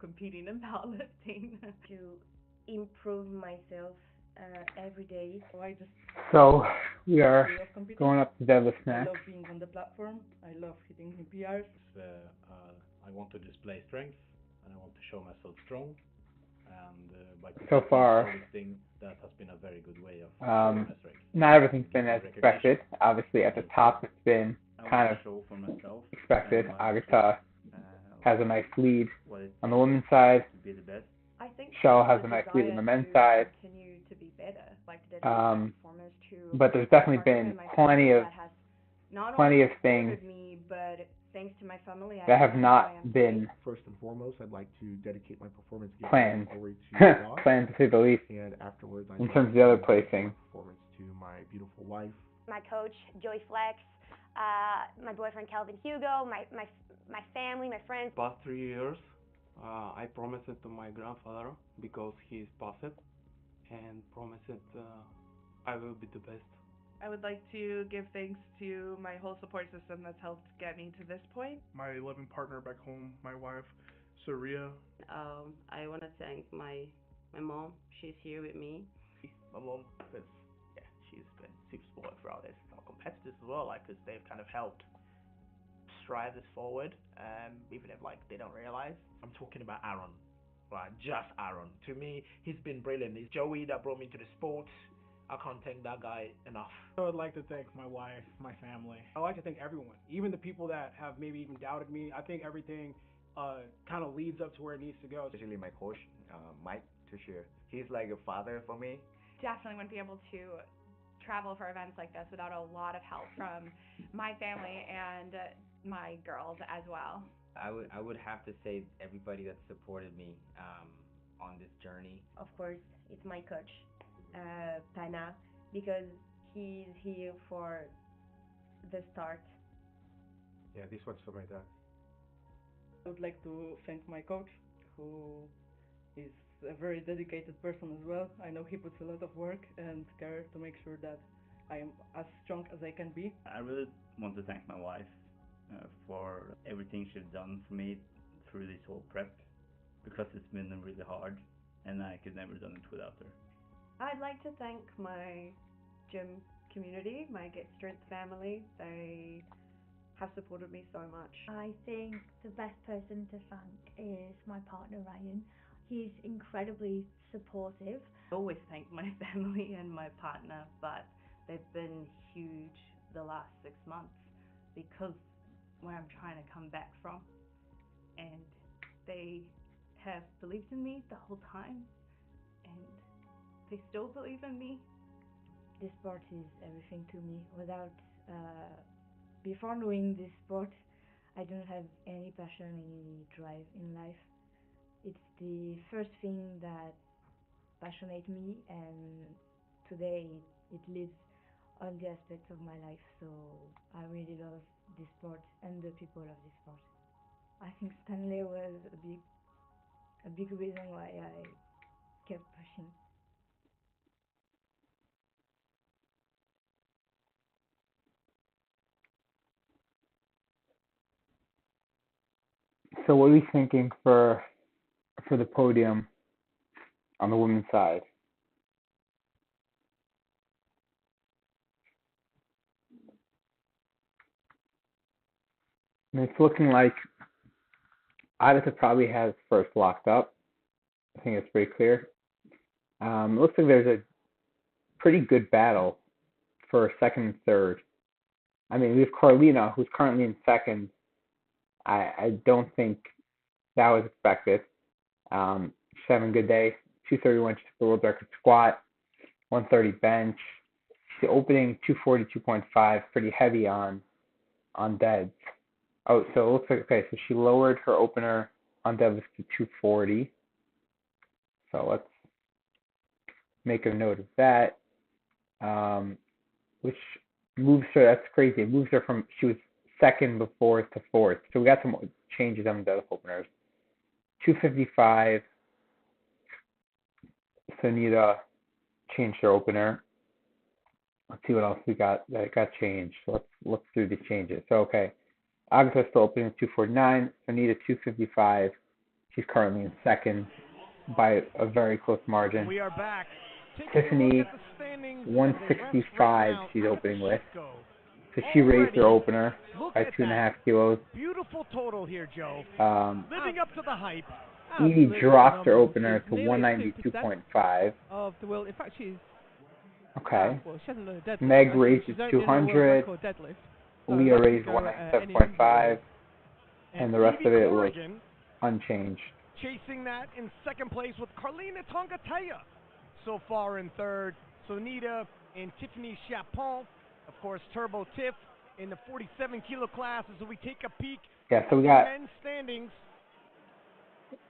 competing in powerlifting. To improve myself every day. So I just So we are love competing. going up to deadlift I next. love being on the platform. I love hitting new PRs. I want to display strength and I want to show myself strong. And by So competing far, powerlifting, that has been a very good way of showing my strength. not everything's been as Getting expected. recognition. Obviously, at the top, it's been I kind want of to show for myself expected. and Agata has a nice lead what it on the takes women's side. to be the best. I think Shell there's has a a nice lead on the desire men's to side. continue to be better, like the performance to But there's my definitely partner been and my plenty family of that has not plenty only of things supported me, but thanks to my family, that have I am not who I am been today. First and foremost, I'd like to dedicate my performance planned, glory to God. planned to say the least, And afterwards, I'd in like terms of the other to dedicate placing. my performance to my beautiful wife. My coach, Joey Flex, my boyfriend, Calvin Hugo, my family, my friends. Past 3 years, I promised it to my grandfather because he is passed, and promised it I will be the best. I would like to give thanks to my whole support system that's helped get me to this point. My loving partner back home, my wife, Saria. I want to thank my mom. She's here with me. My mom, because she's been super supportive throughout this. Our competitors as well, because they've kind of helped strive this forward, even if they don't realize. I'm talking about Aaron, right? Just Aaron. To me, he's been brilliant. It's Joey that brought me to the sport. I can't thank that guy enough. I would like to thank my wife, my family. I like to thank everyone, even the people that have maybe even doubted me. I think everything kind of leads up to where it needs to go. Especially my coach, Mike Tushier. He's like a father for me. Definitely wouldn't be able to travel for events like this without a lot of help from my family and my girls as well. I would have to say everybody that supported me on this journey. Of course, it's my coach, Pana, because he's here for the start. Yeah, this one's for my dad. I would like to thank my coach, who is a very dedicated person as well. I know he puts a lot of work and care to make sure that I am as strong as I can be. I really want to thank my wife for everything she's done for me through this whole prep, because it's been really hard and I could never done it without her. I'd like to thank my gym community, my Get Strength family. They have supported me so much. I think the best person to thank is my partner Ryan. He's incredibly supportive. I always thank my family and my partner, but they've been huge the last 6 months because where I'm trying to come back from, and they have believed in me the whole time, and they still believe in me. This sport is everything to me. Before knowing this sport, I don't have any passion, any drive in life. It's the first thing that passionates me, and today it leads all the aspects of my life. So I really love this sport and the people of this sport. I think Stanley was a big reason why I kept pushing. So what are we thinking for the podium on the women's side? And it's looking like Adita probably has first locked up. I think it's pretty clear. It looks like there's a pretty good battle for second and third. I mean, we have Carlina, who's currently in second. I don't think that was expected. She's having a good day. 231, she's the world record squat, 130 bench. She's opening 240, 2.5, pretty heavy on deads. Oh, so it looks like, okay, so she lowered her opener on deadlifts to 240. So let's make a note of that. Which moves her, that's crazy. It moves her from, she was second before to fourth. So we got some changes on the deadlift openers. 255, Sonita changed her opener. Let's see what else we got that got changed. So let's look through the changes. So, okay, Agatha still opening 249, Sonita 255, She's currently in second by a very close margin. We are back. Tiffany, 165 she's opening with. So she raised her opener by 2.5 kilos. Beautiful total here, Joe. Living up to the hype. Edie dropped her opener to 192.5. Of the world. In fact, she's okay. Well, she hasn't done a deadlift. Meg raised to 200. Leah raised 197.5, and the rest of it was unchanged. Chasing that in second place with Carlina Tongatea. So far in third, Sonita and Tiffany Chapon. Of course, Turbo Tiff in the 47 kilo class as we take a peek Yeah, so at we the got, men's standings.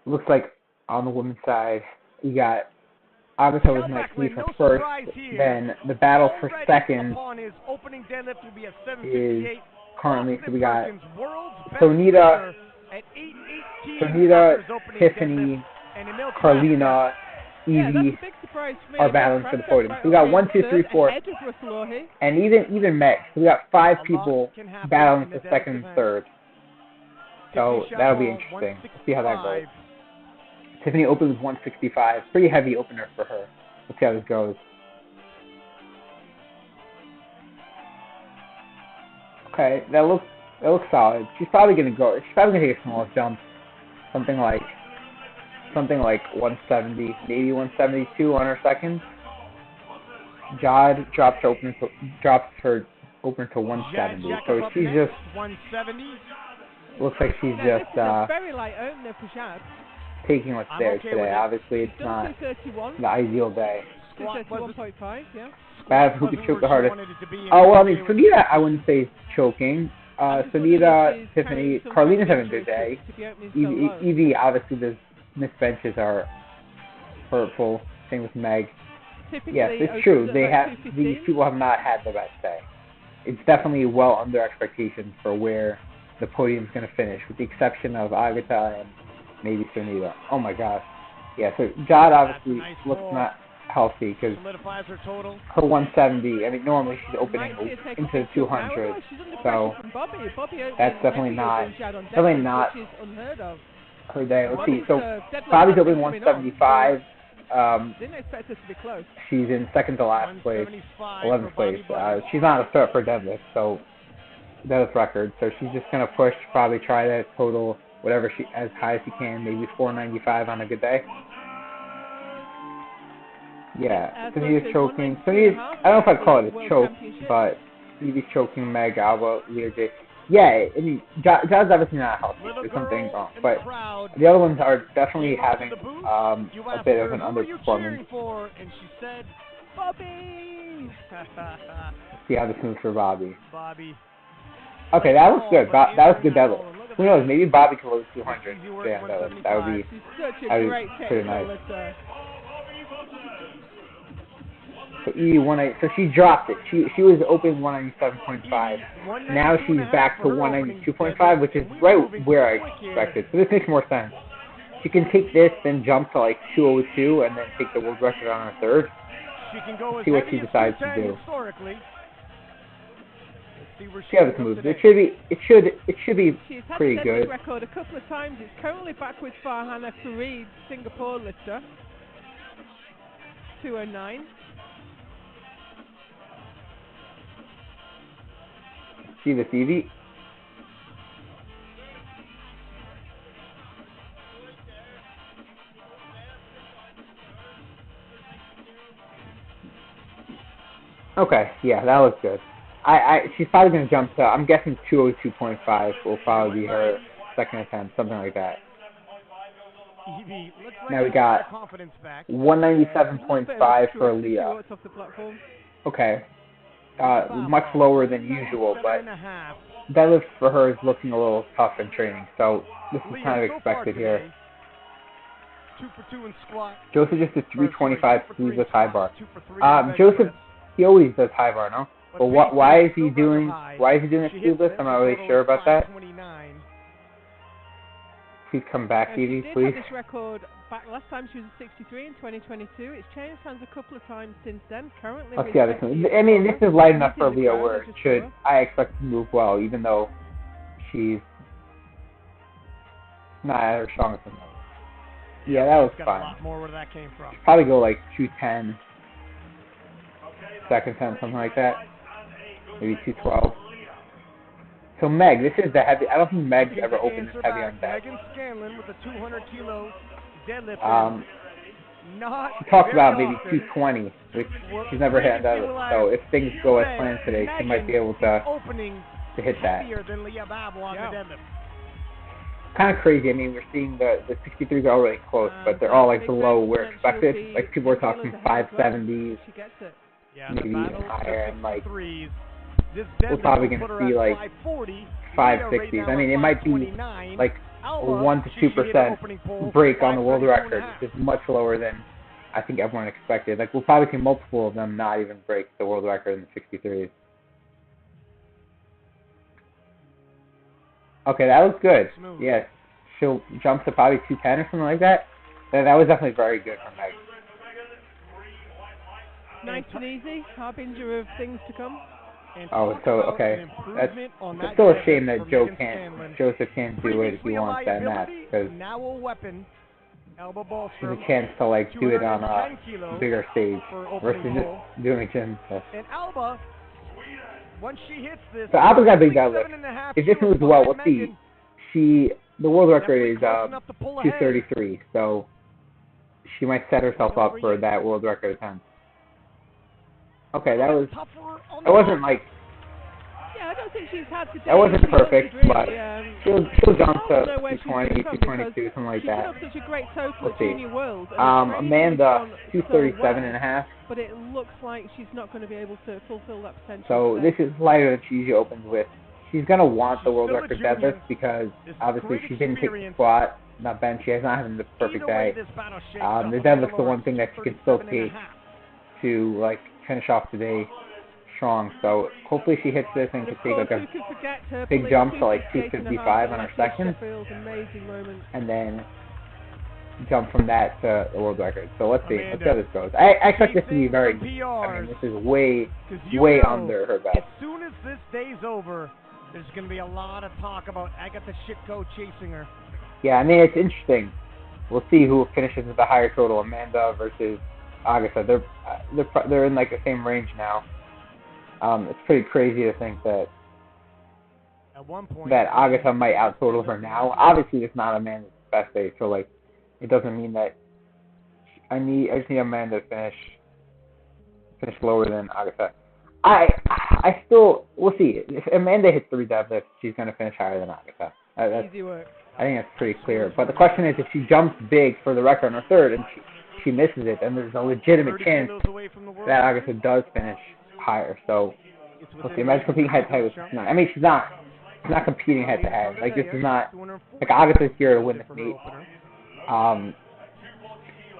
looks like on the women's side, we got Agata was next to be for first, then the battle for second is currently, so we got Sonita, Tiffany, Carlina, Evie are battling for the podium. So we got 1, 2, 3, 4, and even Meg. So we got 5 people battling for second and third. So that'll be interesting. See how that goes. Tiffany opens 165. Pretty heavy opener for her. Let's see how this goes. Okay, that looks solid. She's probably gonna take a small jump. Something like 170, maybe 172 on her second. Jod drops her opener to 170. So she's just 170. looks like she's just very light opener for Jad. taking what's there today. Obviously, it's not the ideal day. 231.5, yeah. Bad who could choke the hardest. Oh well, I mean, Sonita, I wouldn't say choking. Sonita, Tiffany, Carlina's having a good day. Evie, obviously, the missed benches are hurtful. Same with Meg. Yes, it's true. These people have not had the best day. It's definitely well under expectations for where the podium's going to finish, with the exception of Agata and maybe Sonita. Oh my gosh. Yeah, so Jod obviously looks not healthy because her 170, I mean, normally she's opening into the 200, so that's definitely not her day. Let's see, so Bobby's opening 175. Didn't expect us to be close. She's in second to last place, 11th place. She's not a threat for deadlift, so deadlift record. So she's just gonna push, probably try to total whatever she as high as she can, maybe 495 on a good day. Yeah, Sonita's choking. Sonita's, I don't know if I'd call it a choke, but Evie's choking Meg, Alba, Leah, J. Yeah, I mean, Jod's obviously not healthy. There's something wrong. But the other ones are definitely having a bit of an underperformance. See how this moves for Bobby. Okay, that looks good. That was good deadlift. Who knows? Maybe Bobby can load 200. Yeah, that would be pretty nice. So so she dropped it. She was open 197.5. Now she's back to 192.5, which is right where I expected. So this makes more sense. She can take this, then jump to like 202, and then take the world record on her third. See what she decides to do. See how this moves. It should be pretty good. She's had the record a couple of times. It's currently back with Farhana Fareed, Singapore lifter. 209. See this, Evie? Okay, yeah, that looks good. She's probably going to jump to, I'm guessing 202.5 will probably be her second attempt, something like that. Now we got 197.5 for Leah. Okay. Much lower than usual, but deadlift for her is looking a little tough in training, so this is kind of expected here. Joseph just did 325 sleeveless high bar. Joseph, he always does high bar, no? But why is he doing a sleeveless? I'm not really sure about that. Please come back, Evie, please. This record back last time she was at 63 in 2022. It's changed hands a couple of times since then. Currently, let's see how this moves. I mean, this is light enough for Leah where it should. I expect to move well, even though she's not at her strongest. Yeah, that was got fine. a lot more where that came from. Probably go like 210. Second 10, something like that. Maybe 212. So Meg, this is the heavy. I don't think Meg's ever opened this heavy on deck. Megan Scanlon with the 200-kilo deadlift. Not she talks very about maybe often. 220, which she's never hit on deadlift. So if things go as planned today, she might be able to hit that. Heavier than Leah Babel on the deadlift. Kind of crazy. I mean, we're seeing the 63s are already close, but they're all like below where expected. Like people were talking 570s, maybe even higher, and like we're probably going to see like 560s. I mean, it might be like a 1 to 2% break on the world record, which is much lower than I think everyone expected. Like we'll probably see multiple of them not even break the world record in the 63s. Okay, that was good. Yes, she'll jump to probably 210 or something like that. That was definitely very good from Meg. Nice and easy, harbinger of things to come. Oh, so okay. It's still a shame that Joseph can't do it if he wants that match, because there's a chance to like do it on a bigger stage versus just doing gym stuff. And Alba, once she hits this, so Alba's got a big deadlift. If this moves well, we'll see. The world record is 233, so she might set herself up for that world record attempt. Okay, that wasn't like. Yeah, I don't think she's had today. That wasn't perfect, but she'll jump to 220, 222, something like that. She had such a great total at Junior World. Amanda, 237.5. But it looks like she's not going to be able to fulfill that potential. So this is lighter than she usually opens with. She's going to want the world record deadlift because obviously she didn't take the squat, not bench. She has not had the perfect day. The deadlift's the one thing that she can still take to like finish off today strong. So hopefully she hits this and can take like a big jump to like 255 on her second, and then jump from that to the world record. So let's see how this goes. I expect this to be very. I mean, this is way under her best. As soon as this day's over, there's going to be a lot of talk about Agatha Shitko chasing her. Yeah, I mean it's interesting. We'll see who finishes with the higher total, Amanda versus Agatha. They're in like the same range now. It's pretty crazy to think that at one point that Agatha might out-total her now. Obviously, it's not Amanda's best day, so like it doesn't mean that I just need Amanda to finish lower than Agatha. We'll see. If Amanda hits 3 deadlifts, she's gonna finish higher than Agatha. Easy work. I think that's pretty clear. But the question is, if she jumps big for the record on her third and she misses it, then there's a legitimate chance that Agatha does finish higher. So let's see. Imagine competing head to head with Christina. I mean, she's not competing head to head. Like this is not like Agatha's here to win this meet.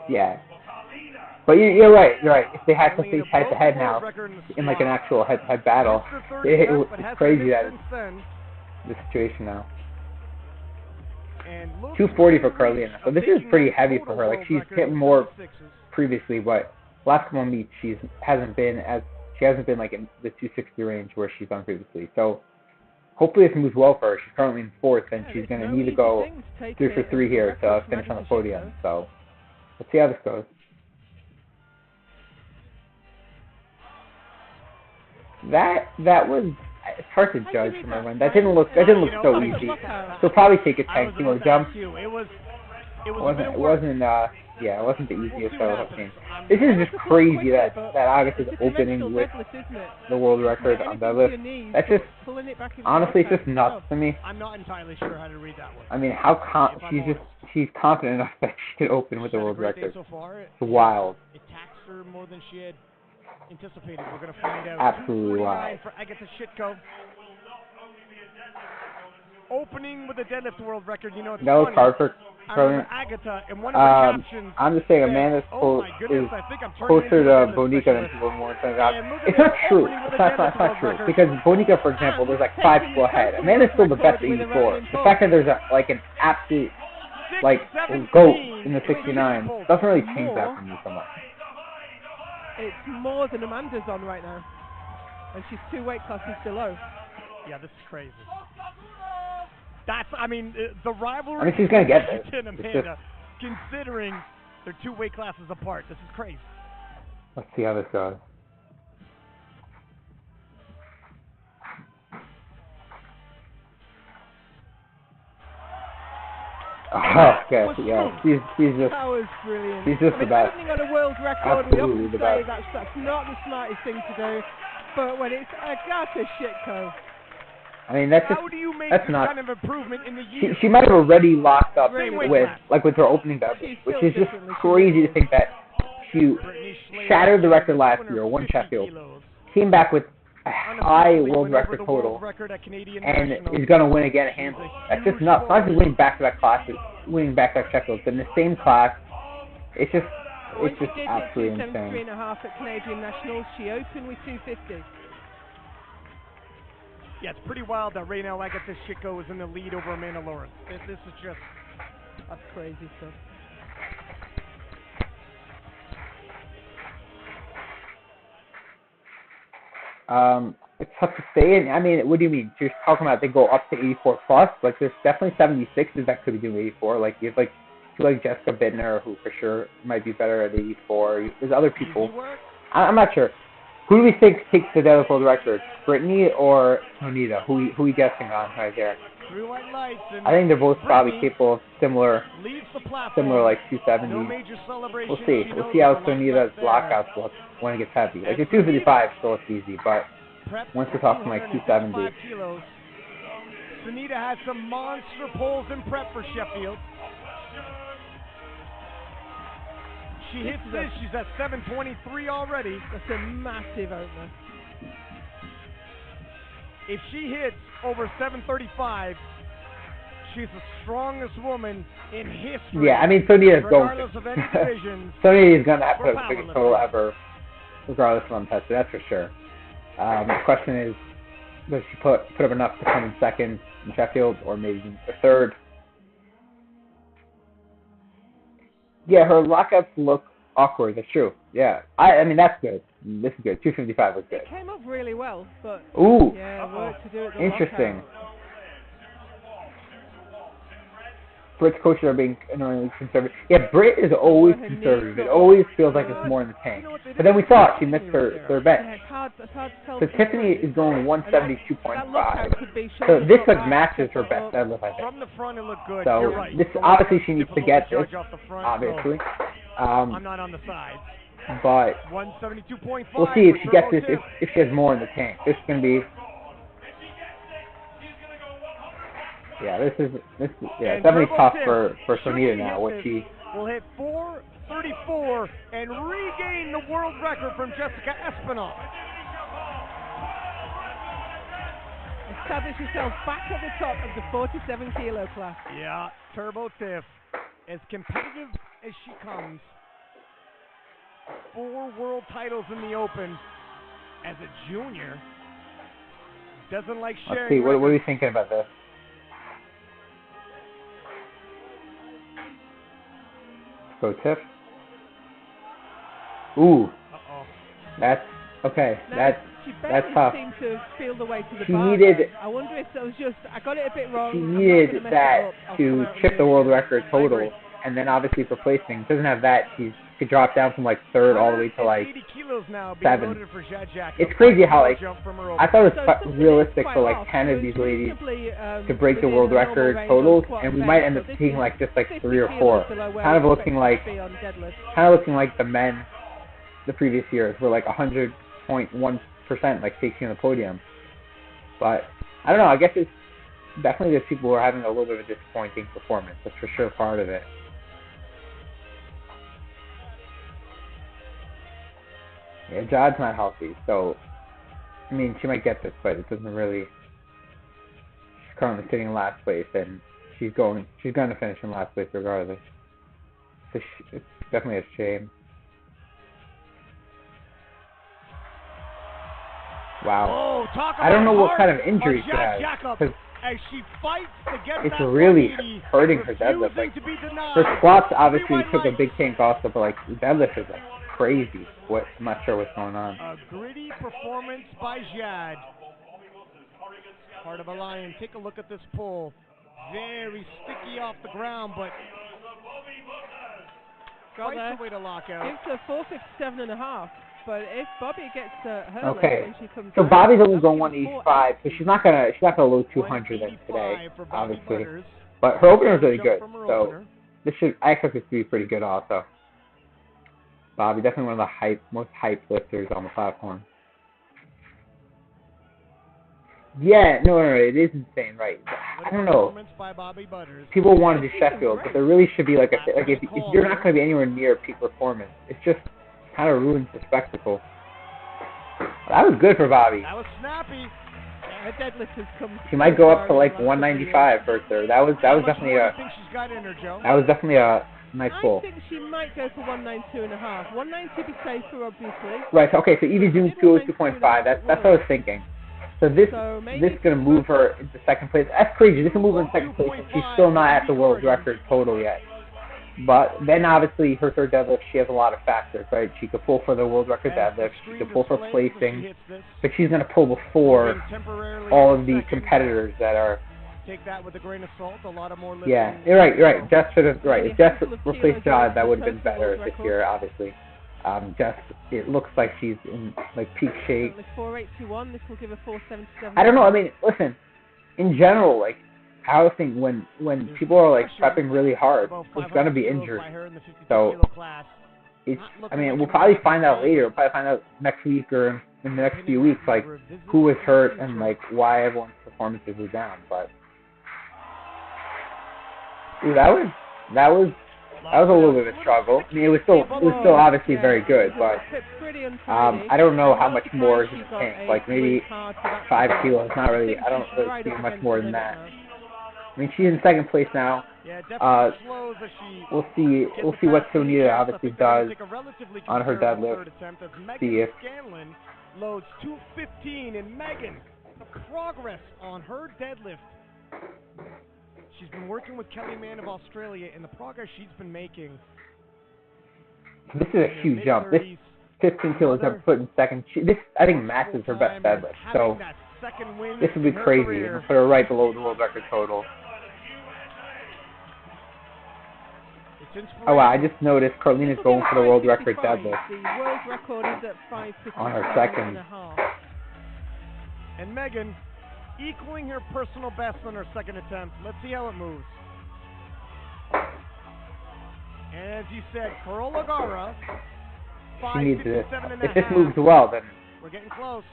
Yeah. But you're right. If they had to face head to head now in like an actual head to head battle, it's crazy that it's the situation now. 240 for Carlina. So this is pretty heavy for her. Like she's hit more previously, but last couple of meets she hasn't been like in the 260 range where she's done previously. So hopefully this moves well for her. She's currently in 4th, and she's going to need to go 3 for 3 here to finish on the podium. So let's see how this goes. That was. It's hard to judge from everyone. That didn't look so easy. She'll probably take a 10-kilo jump. It wasn't the easiest I've seen. This is just crazy that Agatha's opening with the world record on deadlift. That's just honestly, it's just nuts to me. I'm not entirely sure how to read that one. I mean, she's confident enough that she can open with the world record. It's wild. It taxed her more than she had anticipated. We're going to find out. Absolutely wild. For Agatha Shitko. Opening with a deadlift world record, you know it's no, funny. Carter. Agatha, and one of her captions I'm just saying, Amanda's is closer to Bonica than people more than that. It's not true. It's not true. Because Bonica, for example, there's like 5 people ahead. Amanda's still the best at 84. The fact that there's an absolute GOAT in the 69 doesn't really change that for me so much. It's more than Amanda's on right now, and she's 2 weight classes below. Yeah, this is crazy. The rivalry. I mean, she's gonna get there. Amanda considering they're 2 weight classes apart. This is crazy. Let's see how this goes. Oh, okay. Yeah, she's just. That was brilliant. She's just the best. Opening on a world record, Absolutely we often the say best. that's not the smartest thing to do, but when it's that's a shitco. I mean, that's just. How do you make That's this not. kind of improvement in the year? She might have already locked up Really with weight with her opening deadlift, which built is just differently. crazy to think that she shattered the record last year, won Sheffield, came back with a high world record total, and is going to win again at Hampton. That's just nuts. Not just winning back-to-back classes, winning back-to-back Sheffields, but in the same class. It's just absolutely insane. 3.5 at Canadian Nationals. She opened with 250. Yeah, it's pretty wild that right now Agatha Shitko is in the lead over Amanda Lawrence. This is just... That's crazy stuff. It's tough to say. I mean, what do you mean? You're talking about they go up to 84 plus? Like, there's definitely 76s that could be doing 84. Like, you have like Jessica Bittner, who for sure might be better at 84. There's other people. I'm not sure. Who do we think takes the deadlift world record? Brittany or Sonita? Who are you guessing on right there? I think they're both probably capable of similar like 270s. We'll see. We'll see how Sonita's lockouts look when it gets heavy. Like, the 255 still looks easy, but once we're talking like 270. Kilos. Sonita has some monster pulls in prep for Sheffield. She hits this. She's at 723 already. That's a massive opener. If she hits over 735, she's the strongest woman in history. Yeah, I mean, Sonita's going regardless to. of any divisions. Sonita's going to have to have the biggest total ever, regardless of untested. That's for sure. The question is, does she put up enough to come in second in Sheffield, or maybe the third? Yeah, her lockouts look awkward. That's true. Yeah, I mean, that's good. This is good. 255 was good. It came up really well, but ooh, yeah, work to do at the interesting. lockout. Britt's coaches are being annoyingly conservative. Yeah, Britt is always conservative. It always feels like it's more in the tank. But then we saw it. She missed her bench. Yeah, it's hard to tell. So Tiffany is going 172.5. So this like matches her best deadlift, I think. From the front, it looked good. So You're right. this obviously she needs to get this, obviously. I'm not on the side. But 172.5. we'll see if she gets this. If she has more in the tank, this is gonna be. Yeah, this is it's definitely tough for Sonita now. What she will hit 434 and regain the world record from Jessica Espinal. Establish herself back at the top of the 47 kilo class. Yeah, Turbo Tiff, as competitive as she comes. 4 world titles in the Open as a junior. Doesn't like sharing. Let's see. What are you thinking about this? Go Tiff. Ooh. That's okay. That's tough. Seemed to feel the way to the she bar needed. then. I wonder if that was just. I got it a bit wrong. She needed that to chip the world record total, and then obviously for placing. Doesn't have that. She dropped down from like third all the way to like 7. It's crazy how like I thought it was realistic for like 10 of these ladies to break the world record totals, and we might end up taking like just like 3 or 4. Kind of looking like the men the previous years were like 100.1% like taking the podium. But I don't know. I guess it's definitely there's people who are having a little bit of a disappointing performance. That's for sure part of it. Yeah, Jod's not healthy, so I mean she might get this, but it doesn't really. She's currently sitting in last place, and she's going to finish in last place regardless. So it's definitely a shame. Wow. Oh, I don't know what kind of injury she has, because it's really hurting her deadlift. Like, her squats obviously took a big tank also, but like deadlift is like crazy. I'm not sure what's going on. A gritty performance by Jad. Heart of a lion. Take a look at this pull. Very sticky off the ground, but Got Right there. away to lockout. Gives her 4:57.5. But if Bobby gets her lift Okay. when she comes So out, Bobby's only that'll going give her 185, so she's not gonna load 200 then today, obviously. But her opener is really good, so I expect this to be pretty good also. Bobby, definitely one of the most hyped lifters on the platform. Yeah, no, it is insane, right? I don't know. People want to do Sheffield, but there really should be like if you're not going to be anywhere near peak performance, it just kind of ruins the spectacle. That was good for Bobby. That was snappy. Her deadlift has come. She might go up to like 195 for her. That was definitely a nice pull. I think she might go for 192.5. 190 to be safer, obviously. Right. Okay. So Evie Zoom 202.5. That's what I was thinking. So this is gonna move her into second place. That's crazy. This will move her in second place. She's still not at the world record total yet. But then obviously her third deadlift, she has a lot of factors, right? She could pull for the world record deadlift. She could pull for placing, but she's gonna pull before all of the competitors that are. Take that with a grain of salt. A lot of more. Yeah, you're right. You're right. Jess should have right. If Jess replaced Jod, that would have been better this year, obviously. Jess, it looks like she's in like peak shape. 4821. This will give her 477. I don't know. I mean, listen. In general, like powerlifting, when people are like prepping really hard, there's gonna be injuries. So it's. I mean, we'll probably find out later. We'll probably find out next week or in the next few weeks, like who was hurt and like why everyone's performances were down. But ooh, that was a little bit of a struggle. I mean, it was still obviously very good, but I don't know how much more he can tank. Like maybe 5 kilos, not really. I don't really see much more than that. I mean, she's in second place now. We'll see what Sonita obviously does on her deadlift. See if Scanlon loads 215, and Megan, the progress on her deadlift. She's been working with Kelly Mann of Australia, and the progress she's been making. This is a huge jump. This 15 kilos jump put in second. This, I think, matches her best deadlift. So this would be crazy. It'll put her right below the world record total. Oh wow! I just noticed Carlina's going for the world record deadlift. The world record is at 5:57 on her second. and a half. And Megan equaling her personal best on her second attempt. Let's see how it moves. And as you said, Carola Gara, she needs this. 5:57.5. If this moves well, then we're getting close.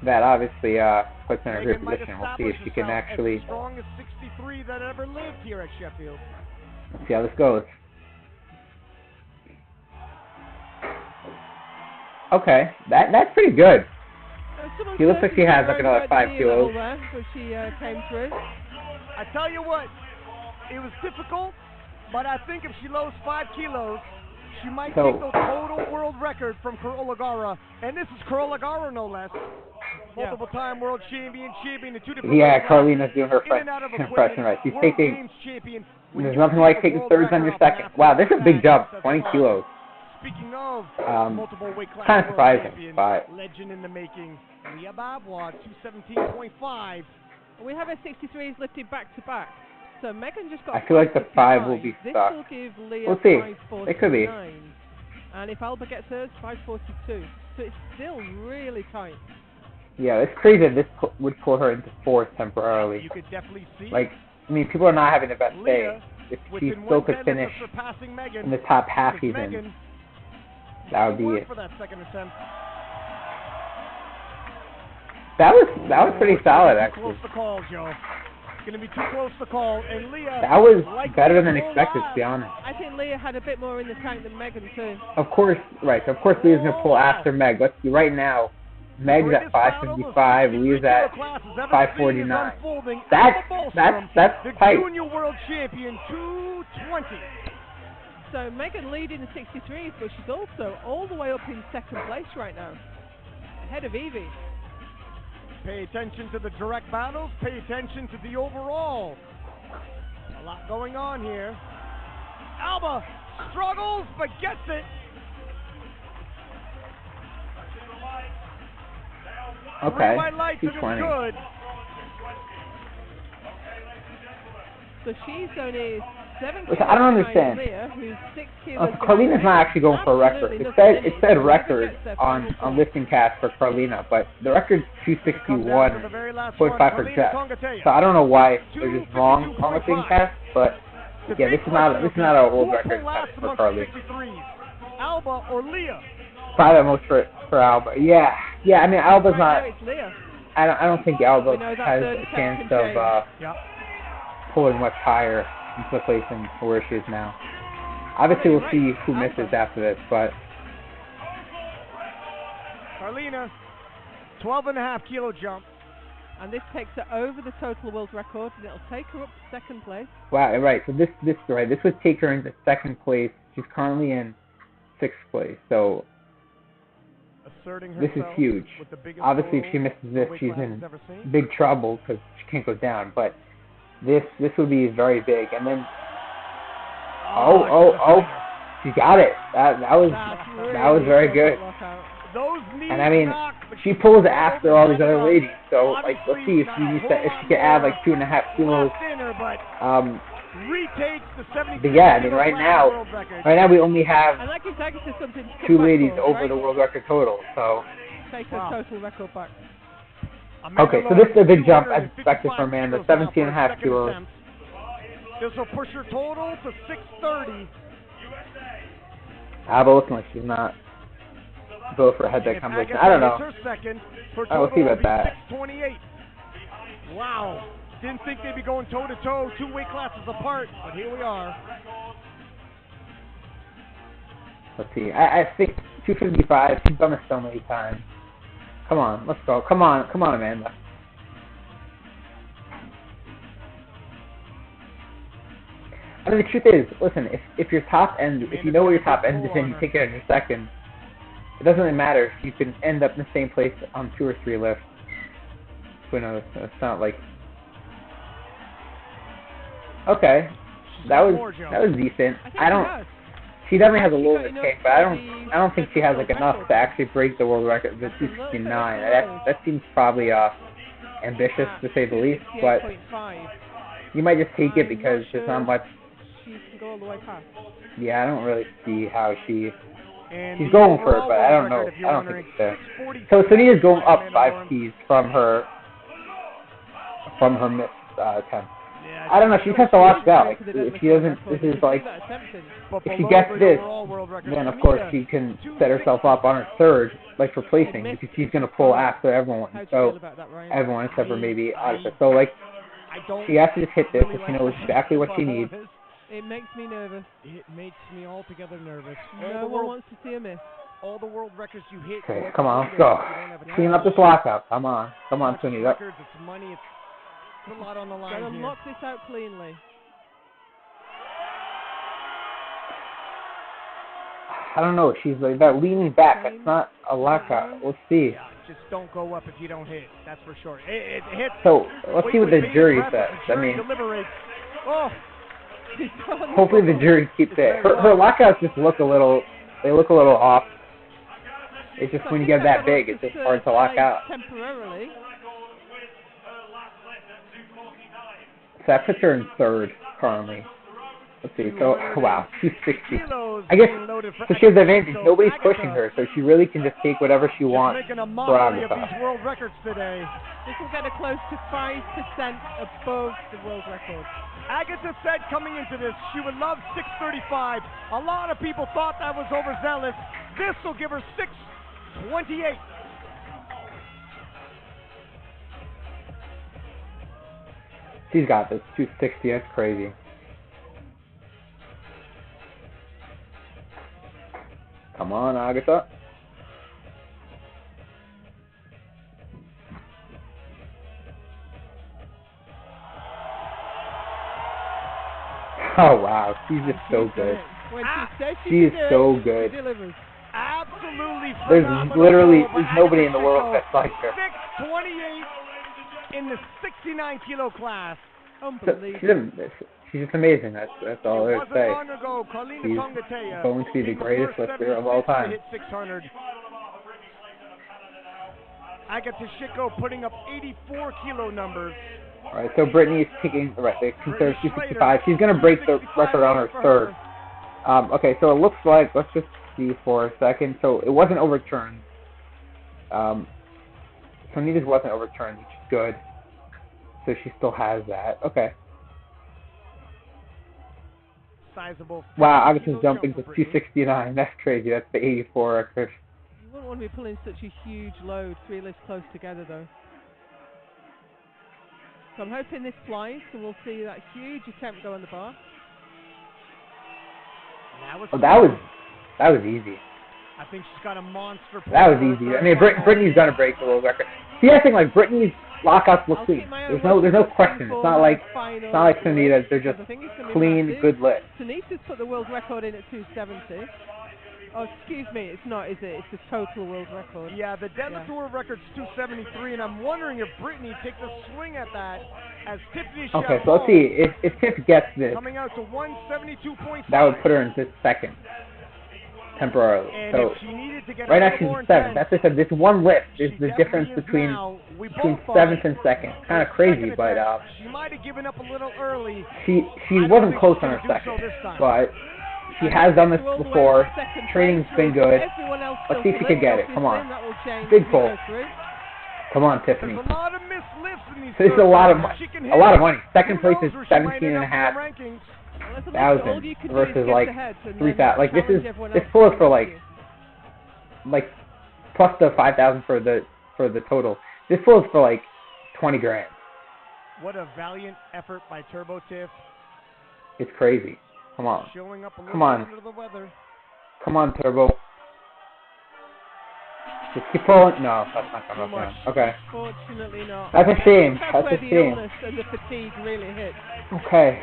That obviously puts her in a great position. We'll see if she can actually. The strongest 63 that ever lived here at Sheffield. Let's see how this goes. Okay, that's pretty good. She looks like she has like another 5 kilos. So she came through. I tell you what, it was difficult, but I think if she loads 5 kilos, she might take the total world record from Carola Gara, and this is Carola Gara no less. Multiple-time world champion in 2 different yeah, Carlina's doing her impression right. She's taking. There's nothing like taking thirds on your second. Wow, this is a big jump. 20 kilos. Speaking of multiple weight class kind of surprising, but legend in the making, Leah Babwa, 217.5. We have a 63s lifted back to back. So Megan just got. I feel like the 5 will be this stuck. Will give Leah we'll see. 549, it could be. And if Alba gets hers, 542. So it's still really tight. Yeah, it's crazy that this would pull her into 4th temporarily. You could definitely see. Like, I mean, people are not having the best day. If she still could finish in the top half even, that would be it. For that second attempt. That was pretty solid, actually. Close to call, Joe. It's going to be too close to call, and Leah. That was better than expected, to be honest. I think Leah had a bit more in the tank than Megan too. Of course, right. So of course, Leah's going to pull after Meg. Let's see right now. Meg's at 555. Leah's at 549. That's tight. Junior world champion, 220. So Megan leading the 63s, but she's also all the way up in second place right now, ahead of Evie. Pay attention to the direct battles. Pay attention to the overall. A lot going on here. Alba struggles but gets it. Okay, 220. Good. So she's only 7 I don't understand. Leah, who's 6 kilos. Carlina's not actually going for a record. It said record on lifting cast for Carlina, but the record's 261.5 for Jeff. So I don't know why they're just wrong on lifting cast, but yeah, this is not a world record for Carlina. Alba or Leah? Probably most for Alba. Yeah. I mean, Alba's not. It's Leah. I don't think Alba has a chance of pulling much higher into the place than where she is now. Obviously, we'll see who misses after this, but Carlina, 12.5 kilo jump. And this takes her over the total world record, and it'll take her up to second place. wow, right. So this would take her into second place. She's currently in 6th place. So this is huge. Obviously, if she misses this, she's in big trouble because she can't go down. But this would be very big. And then she got it. That was very good. And I mean, she pulls after all these other ladies. So like, let's see if she can add like 2.5 kilos. But yeah, I mean, right now we only have 2 ladies over the world record total. So take her total record back. Okay, so this is a big jump as expected for Amanda, 17.5 kilos. This will push her total to 630. But looking like she's not built for a head-to-head competition. I don't know. We'll see about that. 628. Wow. Didn't think they'd be going toe-to-toe, 2 weight classes apart, but here we are. Let's see. I think 255. She's done this so many times. Come on, let's go. Come on, Amanda. I mean, the truth is, listen, if your top end, if you know where your top end is and you take it in your second, it doesn't really matter. You can end up in the same place on 2 or 3 lifts. Who knows? It's not like. Okay, that was decent. She definitely has a little bit of kick, but I don't think she has like enough to actually break the world record, the 269. That seems probably ambitious to say the least, but you might just take it because there's not much. She can go all the way past. Yeah, I don't really see how she's going for it, but I don't know. I don't think it's there. So Sonia's going up 5 keys from her missed attempt. I don't know. She has to lock it out. Like, if she doesn't, this is like, if she gets this, then of course she can set herself up on her third, like for placing, because she's gonna pull after everyone. So everyone except for maybe Aisha. So like, she has to just hit this if she knows exactly what she needs. It makes me nervous. It makes me altogether nervous. No one wants to see a miss. All the world records you hit. Okay, come on, let's go. Clean up this lockout. Come on, Sonia. It's money. It's a lot on the line Gotta here. knock this out cleanly. I don't know. She's like that leaning back. That's not a lockout. We'll see. Yeah, just don't go up if you don't hit. That's for sure. It hits. So let's see what the jury says. I mean, hopefully the jury keeps it. Her lockouts just look a little. They look a little off. It's just when you get that big, it's just hard to lock out. Temporarily. So that puts her in third currently. Let's see. So wow, 260. I guess so. She has the advantage. Nobody's pushing her, so she really can just take whatever she wants. Making a mockery of these world records today. This will get her close to 5% above the world record. Agatha said coming into this she would love 635. A lot of people thought that was overzealous. This will give her 628. She's got this. 260. That's crazy. Come on, Agatha. Oh wow, she's just so good. She is so good. Absolutely There's nobody in the world that's like her. 628 in the 69 kilo class. Unbelievable. She's just amazing. That's all there is to say. She's Tongatea going to be the greatest lifter of all time. Hit 600. Agatha Shiko putting up 84 kilo numbers. All right, so Brittany's taking the conservative 265. She's going to break the record on her third. Okay, so it looks like, let's just see for a second. So it wasn't overturned. So Nita's wasn't overturned, which is good. So she still has that. Okay. Sizable. Wow, Augustin's jumping to 269. That's crazy. That's the 84 record. You wouldn't want to be pulling such a huge load 3 lifts close together, though. So I'm hoping this flies, and we'll see that huge attempt go on the bar. Oh, that was easy. I think she's got a monster. That was easy. I mean, Brittany's gonna break the world record. See, I think like Brittany's lockouts look clean. There's no question. It's not like Sunita. They're just clean, good lifts. Sunita's put the world record in at 270. Oh, excuse me, it's not, is it? It's the total world record. Yeah, the deadlift world record's 273, and I'm wondering if Brittany takes a swing at that as Tiffany Chapman. Okay, so let's see. If Tiff gets this, coming out to 172.5. That would put her into second temporarily. And so if she needed to get right now she's in seventh. That's just this one lift is the difference between seventh and second. Kind of crazy, but she might have given up a little early. She wasn't close on her second, but she has done this before. Training's been good. Let's see if she can get it. Come on. Big pull. Come on, Tiffany. There's a lot of missed lifts in these. This is a lot of money. Second place is 17.5 thousand versus like 3,000. Like this pull is for like plus the 5,000 for the total. This pull is for like 20 grand. What a valiant effort by Turbo Tiff. It's crazy. Come on. Showing up a little Come on. under the weather. Come on, Turbo. Just keep pulling. No, that's not coming up. Okay. Fortunately not. That's a shame. That's a the shame. illness and the fatigue really hit. Okay.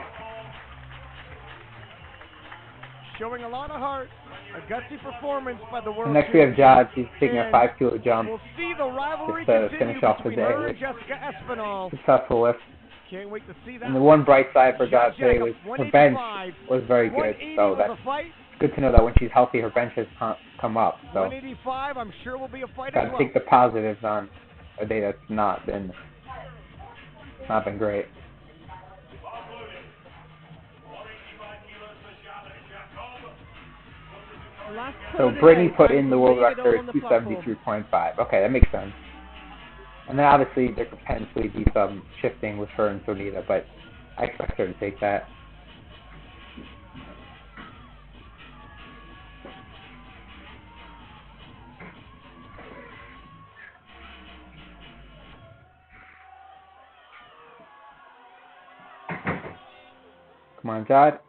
Showing a lot of heart. A gutsy performance by the world. Next we have Jod. She's taking a 5 kilo jump. We'll see the rivalry just to finish off the day. her and Jessica Espinal. Successful lift. Can't wait to see that. And the one bright side for Jod today was her bench was very good. So that's good to know that when she's healthy, her bench has come up. So 185, I'm sure will be a fight gotta as well. take the positives on a day that's not been great. So Brittany put in the world record 273.5. Okay, that makes sense. And then obviously there could potentially be some shifting with her and Sonita, but I expect her to take that. Come on, Jod.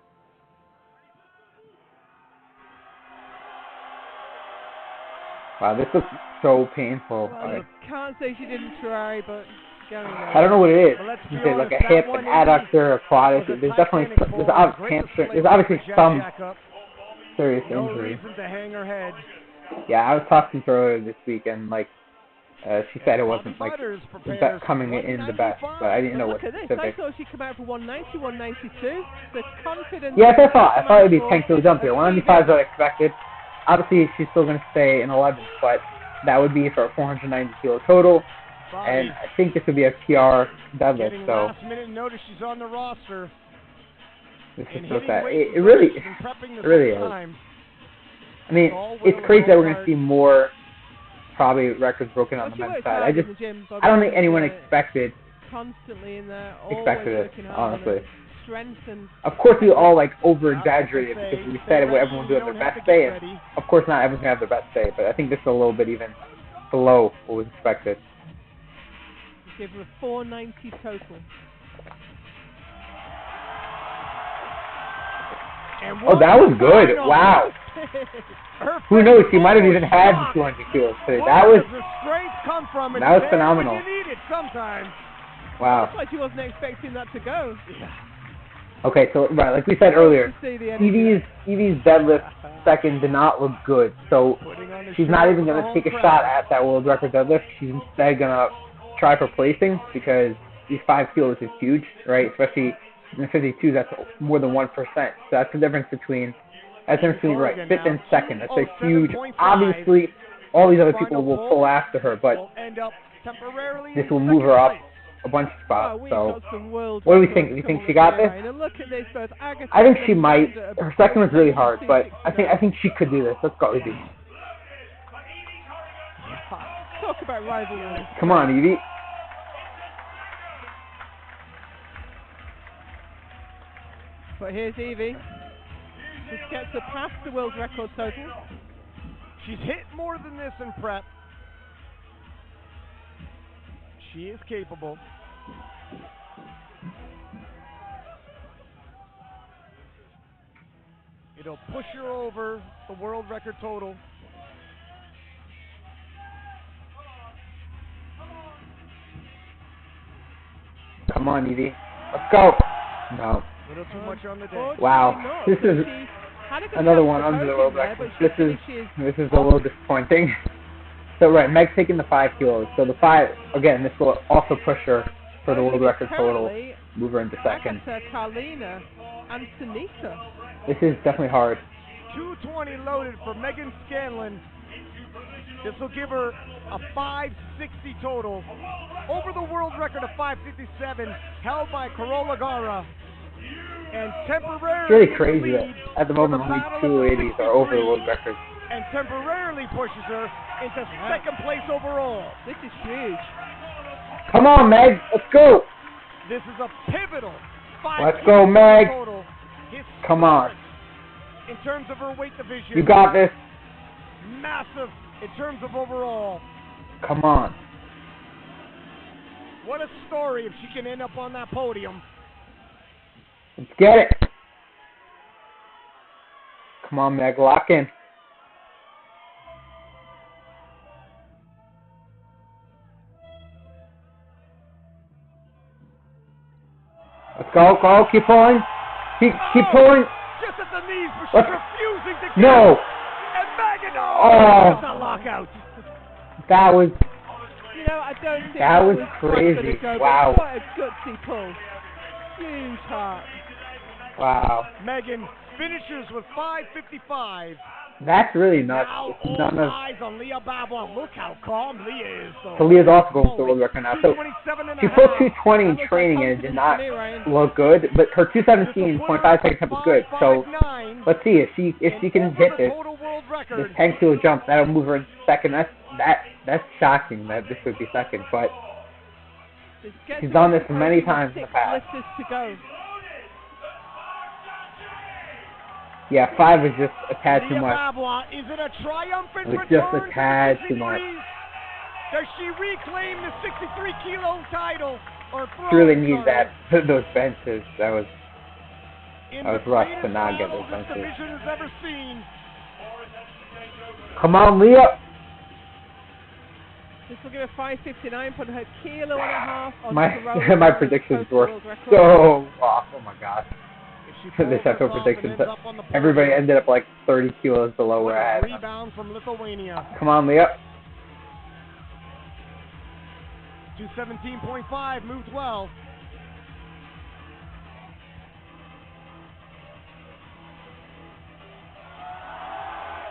Wow, this looks so painful. Well, I can't say she didn't try, but going there. I don't know what it is. Well, Is it like a hip, an adductor, a quad? There's obviously some serious No injury. reason to hang her head. Yeah, I was talking to her this week, and like she said it wasn't like coming in the best, but I didn't know what Look at this. specific. I thought she'd come out for 190, 192. The confidence. Yes, I thought it would be a 10 kilo jump here. 195 is what I expected. Obviously, she's still going to stay in 11th, but that would be for a 490 kilo total. And I think this would be a PR deadlift. Getting So last minute notice she's on the roster. this is so sad. It really is. I mean, it's crazy that we're going to see more probably records broken on the men's side. I don't think anyone expected it, honestly. Of course, we all like over-exaggerated because we said everyone would do their best day. And of course, not everyone's gonna have their best day, but I think this is a little bit even below what was expected. Give her a 490 total. Oh, that was good! Wow. Who knows? She might have even had the 200 kilos today. That was phenomenal. Wow. That's why she wasn't expecting that to go. Okay, so right, like we said earlier, Evie's deadlift second did not look good. So she's not even gonna take a shot at that world record deadlift. She's instead gonna try for placing because these 5 kilos is huge, right? Especially in the 52, that's more than 1%. So that's the difference between right, 5th and 2nd. That's a huge. Obviously, all these other people will pull after her, but this will move her up a bunch of spots. We've So got some world what do we records think? Do you coming think she up got here, this? Ryan. And look at this, both Agatha I think she and might. Amanda Her second was really hard, but 269. I think she could do this. Let's go, Evie. Talk about rivalry. Come on, Evie. But here's Evie. This gets her past the world record total. She's hit more than this in prep. She is capable. It'll push her over the world record total. Come on, Evie. Let's go. No. A little too much on the day. Wow. This is another one under the world record. This is a little disappointing. So right, Meg's taking the 5 kilos. So the 5, again, this will also push her for the world record total. Move her into second. Carlina and Sunita. This is definitely hard. 220 loaded for Megan Scanlon. This will give her a 560 total. Over the world record of 557, held by Carola Gara. And temporarily It's really crazy that at the moment only 280s are over the world record. And temporarily pushes her into second place overall. This is huge. Come on, Meg. Let's go. This is a pivotal 5 Let's go, Meg. total. Come on. In terms of her weight division. You got this. Massive in terms of overall. Come on. What a story if she can end up on that podium. Let's get it. Come on, Meg. Lock in. Let's go, go, keep pulling. Keep pulling. Just at the knees, but she's refusing to get No. And Megan, Oh. It's a lockout. That was You know, I don't think That was quite crazy. gonna go, Wow. but quite a gutsy pull. Huge heart. wow. Megan finishes with 5:55. That's really nuts. Now It's all none of eyes on Leah Babla. Look how calm Leah is. so Leah's also going for the world record now. So 227 and she a put half. 220 in training and it did not look good, but her 217.5 second temp was good. So let's see if she can hit this this 10 kilo jump. That'll move her into second. That's shocking that this would be second, but she's done this many times in the past. Lifters to go. Yeah, 5 was just a tad too Leah much. Babla, is it a triumphant It was just return a tad to too the much. 63s? Does she reclaim the 63 kilo title? Or She really throw needs it? that those benches. That was In rough the to greatest not get battle those this benches. division has ever seen. Come on, Leah. This will give her 559, put her kilo and a half on My Corona my for predictions the were world record. so off. Oh my god. She The pulls Sheffield this off and predictions. ends up on the podium. Everybody ended up like 30 kilos below What where I a had them. rebound from Lithuania. Come on, Leah. 217.5 moved well.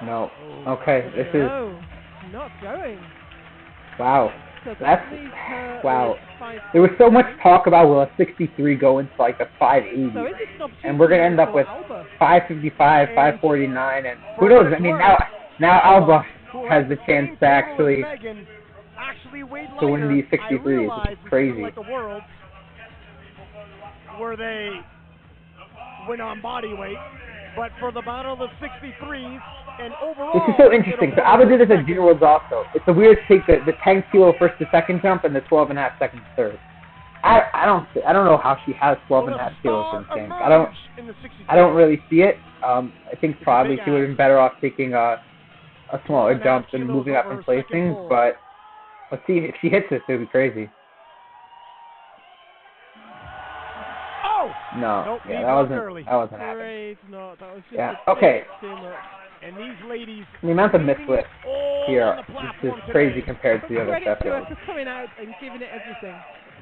No. Okay, this is No, not going. wow. So That's that leaves her wow. with 5. There was so much talk about will a 63 go into like the 580, So is it an and we're gonna end up opportunity with for Alba? 555, 549, and who knows? I mean, now Alba has the chance to actually to win these 63s, which is crazy. Like the world, where they win on body weight, but for the battle of the 63s and overall, This is so interesting. So Alba did this at Junior Worlds also. It's a weird to take the 10 kilo first to second jump and the 12 and a half second to third. I don't know how she has 12 and a half kilos in tank. I don't really see it. I think probably she would have been better off taking a smaller jump and moving up in placings. But let's see if she hits this. It would be crazy. Oh! No, Nope, yeah, knee that blocked wasn't early. happening. Great, no, that was just Yeah, a okay. bit too much. And these ladies, The amount of mislifts all here on the is platform just crazy compared to the other Credit to her Sheffield. for coming out and giving it everything.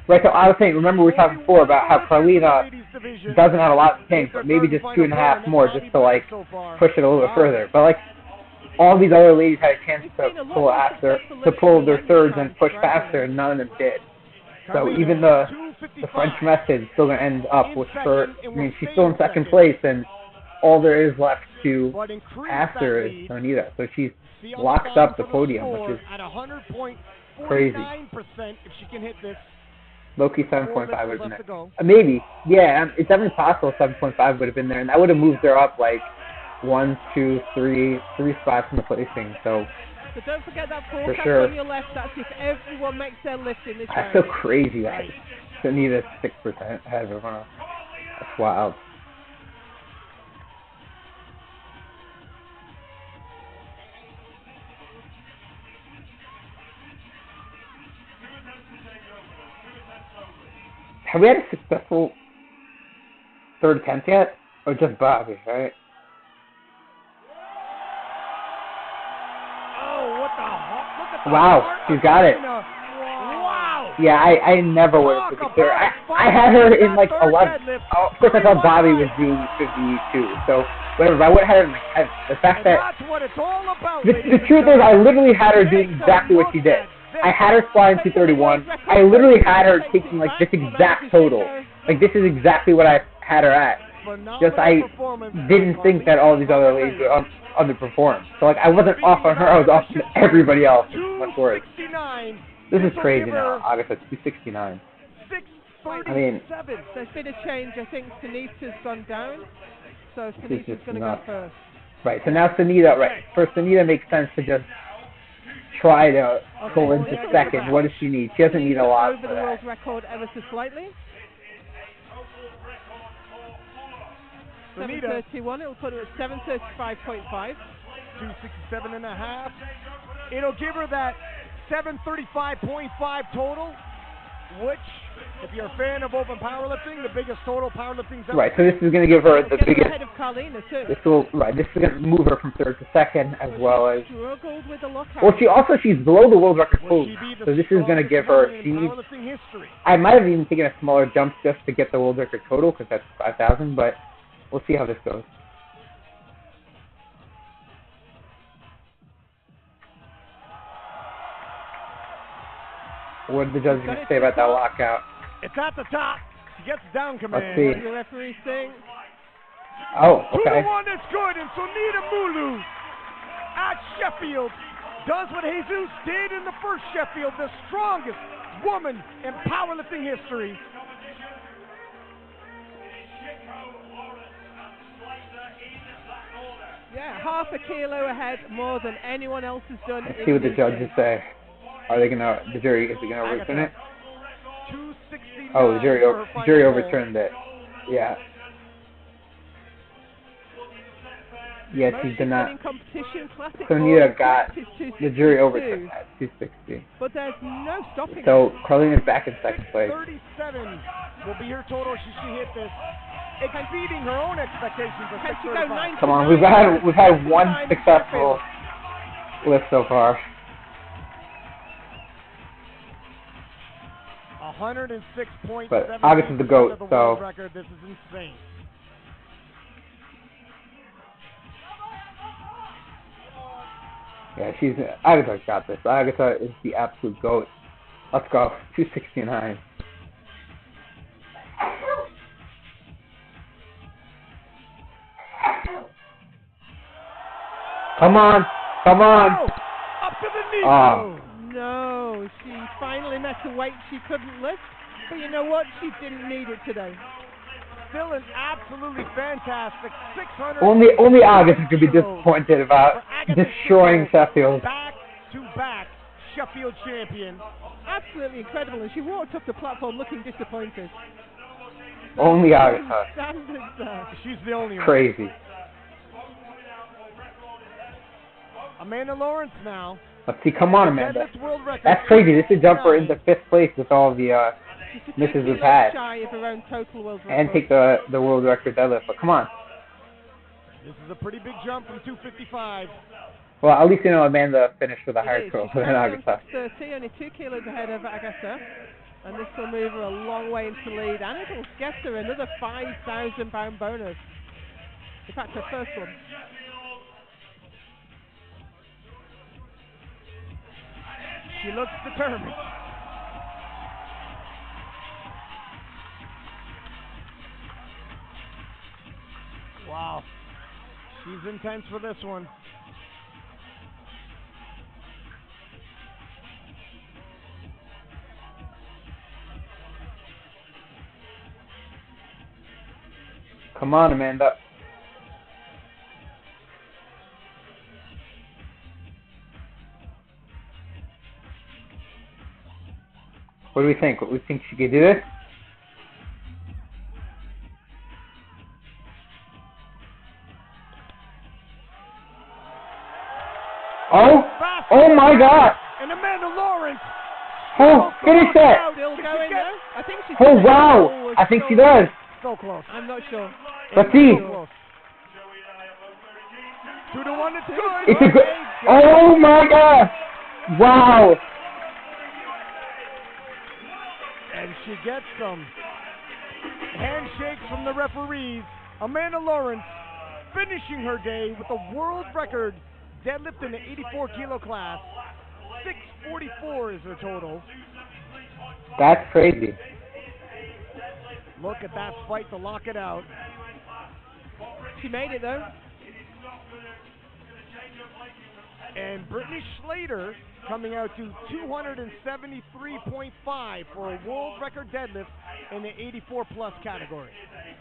Right, so I was saying, remember we were talking before about how Carlina doesn't have a lot of tank, but maybe just 2.5 more just to like push it a little bit further. But like all these other ladies had a chance to pull after, to pull their thirds and push faster, and none of them did. So even the French method is still going to end up with her. I mean, she's still in second place, and all there is left to pass her is Anita. So she's locked up the podium, which is at 100.49% crazy. if she can hit this. Low-key 7.5 would have been there. Maybe. Yeah, it's definitely possible 7.5 would have been there, and that would have moved her up like 1, 2, 3 spots in the placing. So don't forget that forecast sure. on your left. That's if everyone makes their lift in this That's round. so crazy. That Anita's 6% ahead of everyone else. That's wild. Have we had a successful third attempt yet? Or just Bobby, right? Oh, what the heck? Look at the Wow, heart she's of got it. Wow. Yeah, I never would have predicted her. I had her in like 11. Oh, of course, I thought Bobby was doing 52. So, whatever. But I would have had her in like 10. The fact that. That's what it's all about. The truth is, I literally had her doing exactly what she did. I had her squatting 231. I literally had her taking like this exact total. Like this is exactly what I had her at. Just I didn't think that all these other ladies would underperform. So like I wasn't off on her. I was off on everybody else. It's much worse. This is crazy now. Agatha, 269. I mean, there's been a change. I think Sunita's gone down, so Sunita's going to go first. Right. So now Sunita. Right. For Sunita, makes sense to just try to pull into second. What does she need? She doesn't need a lot. Over the world record ever so slightly. 7:31. It'll put her at 7:35.5. 267.5. It'll give her that 735.5 total, which, if you're a fan of open powerlifting, the biggest total powerlifting's ever. Right. So this is going to give her the biggest. Ahead of Carlina too. This will This is going to move her from third to second, as well as. Struggled with the lockout. Well, she's below the world record pose. So this is going to give her. She needs. I might have even taken a smaller jump just to get the world record total because that's 5,000, but we'll see how this goes. What did the judges going to say about that lockout? It's at the top. She gets down command. Let's see. What does the referee say? Oh, okay. 2-1 is good, and Sonita Mulu at Sheffield does what Jesus did in the first Sheffield, the strongest woman in powerlifting history. Yeah, half a kilo ahead, more than anyone else has done. Let's see what the judges say. Are they gonna? The jury is gonna overturn it? Oh, the jury overturned it. Yeah. Yeah, she did not. Sonita got the jury overturned that 260. But there's no stopping. So Carlina is back in second place. 37 will be her total. She hit this, exceeding her own expectations of 635. Come on, we've had one successful lift so far. 106.7. But August is the GOAT, so. Record. This is insane. Yeah, Agatha's got this. Agatha is the absolute GOAT. Let's go. 269. Come on. Come on. Oh, up to the knee. Oh. No, she finally met a weight she couldn't lift. But you know what? She didn't need it today. Still an absolutely fantastic 600. Only August is going to be disappointed about destroying Sheffield. Back-to-back Sheffield champion. Absolutely incredible. And she walked off the platform looking disappointed. Only August. She's the only one. Crazy. Amanda Lawrence now. Let's see. Come on, Amanda. That's crazy. This is jump her into 5th place with all the misses we've had. Shy of her own total world record. And take the world record deadlift. But come on. This is a pretty big jump from 255. Well, at least you know Amanda finished with a higher total than Agatha. 30, only 2 kilos ahead of Agatha. And this will move her a long way into the lead. And it'll get her another 5,000 pound bonus. In fact, her first one. She looks determined. Wow. She's intense for this one. Come on, Amanda. What do we think? What we think she could do this? Oh! Oh my God! And Amanda Lawrence. Oh, finish that! Still going though. I think she's. Oh wow! I think she does. So close. I'm not sure. Let's see. So close. 2-1, it's good. It's a good. Oh my God! Wow! And she gets some handshakes from the referees. Amanda Lawrence finishing her day with a world record deadlift in the 84 kilo class. 644 is her total. That's crazy. Look at that fight to lock it out. She made it though. And Brittany Schlater coming out to 273.5 for a world record deadlift in the 84 plus category.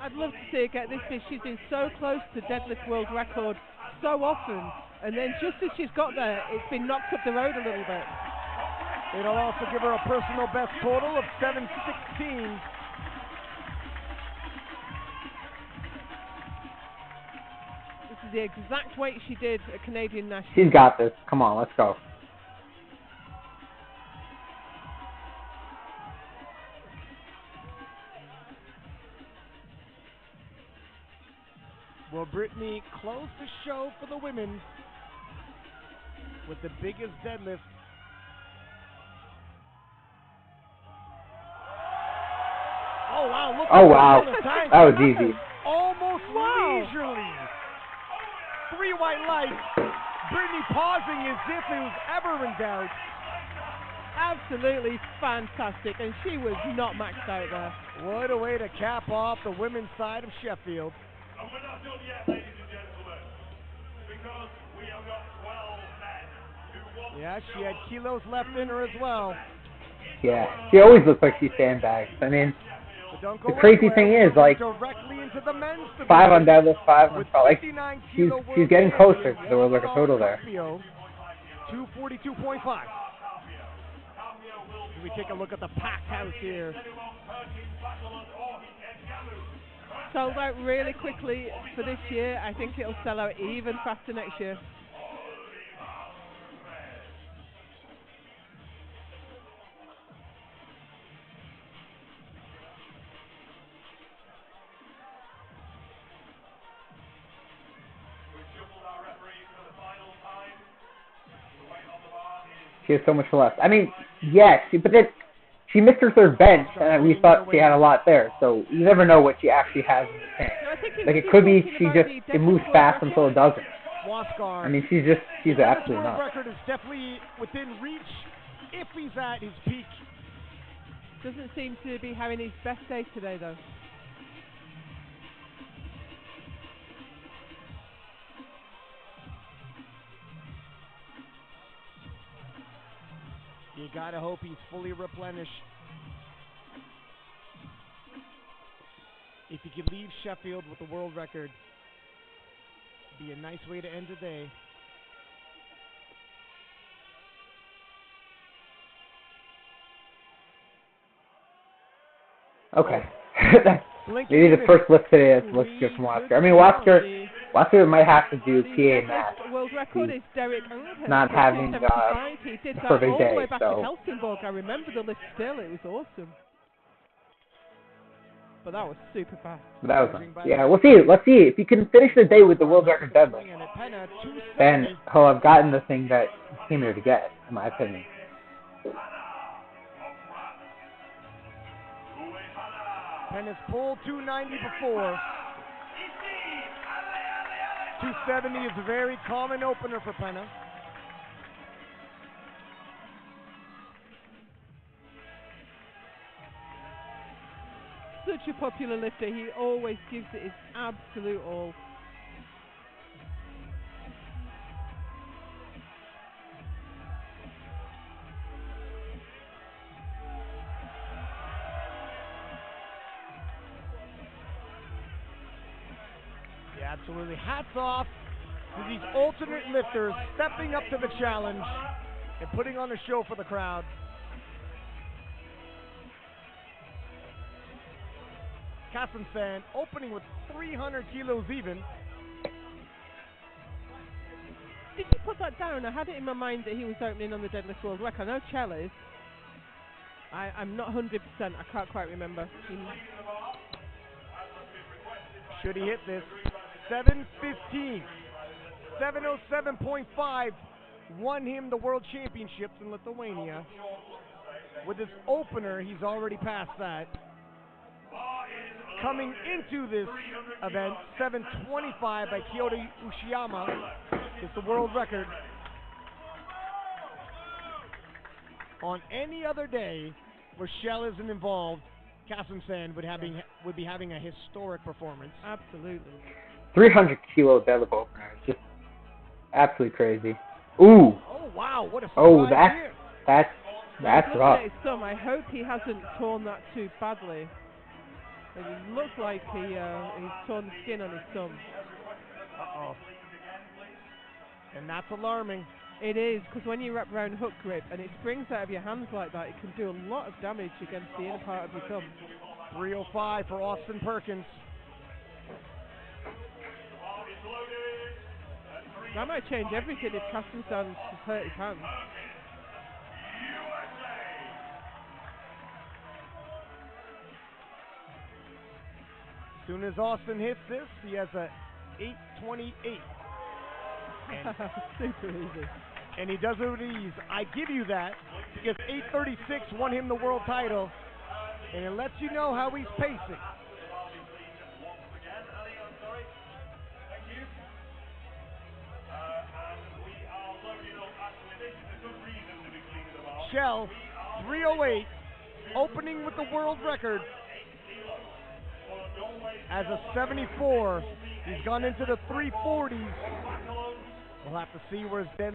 I'd love to see her get this because she's been so close to deadlift world record so often, and then just as she's got there, it's been knocked up the road a little bit. It'll also give her a personal best total of 716. This is the exact weight she did at Canadian Nationals. She's got this. Come on, let's go. Will Brittany close the show for the women with the biggest deadlift? Oh wow, look Oh at wow. the time. That was easy. Almost leisurely. 3 white lights. Brittany pausing as if it was ever in doubt. Absolutely fantastic, and she was not maxed out there. What a way to cap off the women's side of Sheffield. And we're not done yet, ladies and gentlemen, because we have got 12 men who want Yeah, she had kilos left in her as well. Yeah, she always looks like she sandbags. I mean, Don't the go crazy anywhere. thing is, We're like, directly into the men's 5 on division deadlift, 5 on with front. Like, 59 she's kilo getting world closer to champion the world record total there. 242.5. We take a look at the packed house here. Sold out really quickly for this year. I think it'll sell out even faster next year. She has so much left. I mean, yes, but then she missed her third bench, and we thought she had a lot there. So you never know what she actually has in the tank. Like, it could be she just, it moves fast until it doesn't. I mean, she's absolutely world nuts. record is definitely within reach if he's at his peak. Doesn't seem to be having his best day today, though. You gotta hope he's fully replenished. If he could leave Sheffield with the world record, be a nice way to end the day. Okay. Maybe the first lift today is looks good from Wasker. I mean, Wasker might have to do PA math. World record is Derek Unker. Not having He did that perfect all the day, way back to so. Helsingborg. I remember the lift still. It was awesome. But that was super fast. That was nice. Yeah, we'll see. Let's see if you can finish the day with the world record deadlift. Then he'll have gotten the thing that he came here to get, in my opinion. Penna's pulled 290 before. 270 is a very common opener for Penna. Such a popular lifter. He always gives it his absolute all. Absolutely. Hats off to these alternate lifters stepping up to the challenge and putting on a show for the crowd. Kassensen opening with 300 kilos even. Did you put that down? I had it in my mind that he was opening on the deadlift world record. I know Chell is. I'm not 100%. I can't quite remember. Should he hit this? 7:15. 7:07.5 won him the World Championships in Lithuania. With his opener, he's already passed that. Coming into this event, 7:25 by Kyoto Ushiyama is the world record. On any other day where Shell isn't involved, Kassensen would be having a historic performance. Absolutely. 300 kilo deadlift opener. It's just absolutely crazy. Ooh. Oh wow! What a surprise Oh, here. that's rough. His thumb. I hope he hasn't torn that too badly. It looks like he's torn the skin on his thumb. Uh-oh. And that's alarming. It is, because when you wrap around hook grip and it springs out of your hands like that, it can do a lot of damage against the inner part of your thumb. 305 for Austin Perkins. That might change everything if Kassensen hurt his hands. As soon as Austin hits this, he has a 828. And super easy. And he does it with ease. I give you that because 836 won him the world title, and it lets you know how he's pacing. Shell, 308, opening with the world record. As a 74, he's gone into the 340s. We'll have to see where his